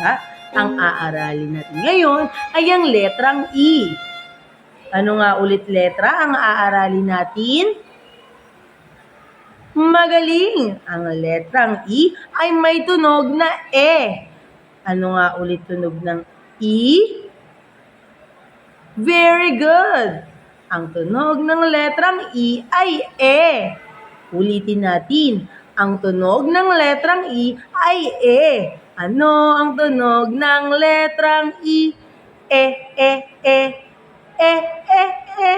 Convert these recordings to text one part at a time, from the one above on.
bata, ang aaralin natin ngayon ay ang letrang E. Ano nga ulit letra ang aaralin natin? Magaling! Ang letrang E ay may tunog na E. Ano nga ulit tunog ng E? Very good! Ang tunog ng letrang E ay E. Ulitin natin. Ang tunog ng letrang E ay E. Ano ang tunog ng letrang E? E, E, E. E, E, E.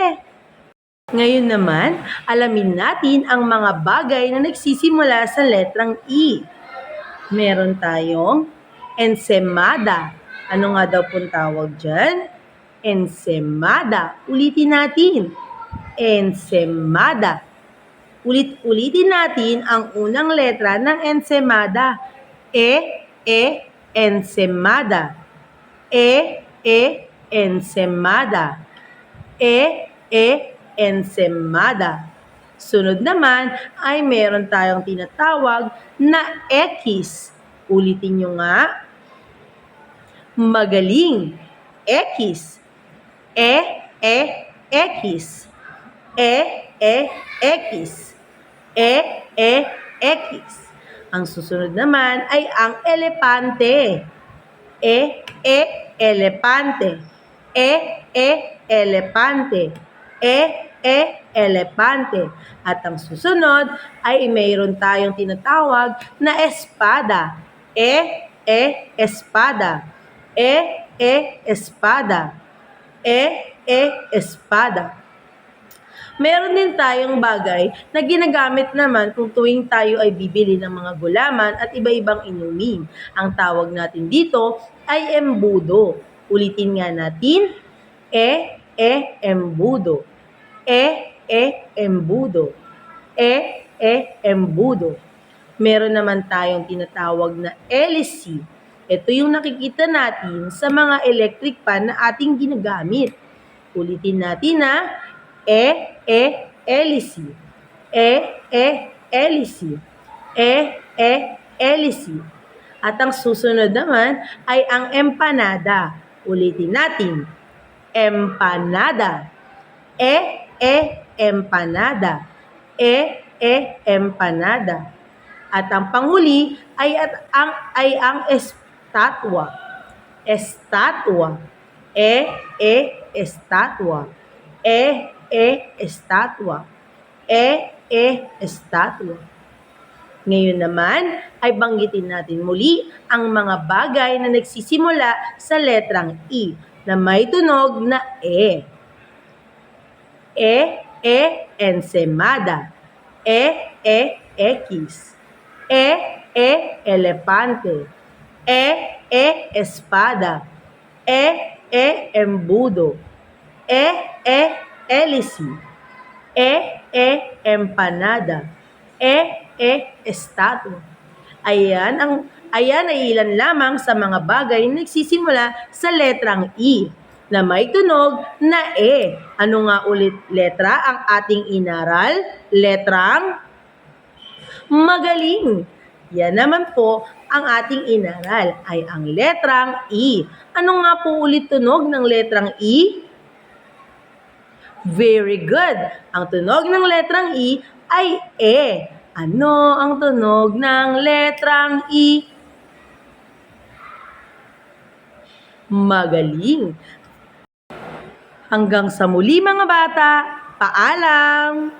Ngayon naman, alamin natin ang mga bagay na nagsisimula sa letrang E. Meron tayong ensemada. Ano nga daw pong tawag dyan? Ensemada. Ulitin natin. Ensemada. Ulitin natin ang unang letra ng ensemada. E, ensemada. E, ensemada. E, ensemada. Sunod naman ay meron tayong tinatawag na X. Ulitin nyo nga. Magaling. X. X. X. X. Ang susunod naman ay ang elepante. Elepante. Elepante. Elepante. At ang susunod ay mayroon tayong tinatawag na espada. Espada. Espada. Espada. Meron din tayong bagay na ginagamit naman kung tuwing tayo ay bibili ng mga gulaman at iba-ibang inumin. Ang tawag natin dito ay embudo. Ulitin nga natin. Embudo. Embudo. Embudo. Meron naman tayong tinatawag na hélice. Ito yung nakikita natin sa mga electric fan na ating ginagamit. Ulitin natin na hélice. Hélice. Hélice. At ang susunod naman ay ang empanada. Ulitin natin. Empanada. Empanada. Empanada. At ang panghuli ay ang estatwa. Estatwa. Estatwa. Estatwa. Estatwa. Ngayon naman ay banggitin natin muli ang mga bagay na nagsisimula sa letrang E na may tunog na E. Ensemada. X. Elepante. Espada. Embudo. Hélice. Empanada. Estatwa. Ayan ay ilan lamang sa mga bagay na nagsisimula sa letrang E na may tunog na E. Ano nga ulit letra ang ating inaral? Letrang magaling. Yan naman po ang ating inaral ay ang letrang E. Ano nga po ulit tunog ng letrang E? Very good. Ang tunog ng letrang E ay E. Ano ang tunog ng letrang E? Magaling. Hanggang sa muli mga bata, paalam!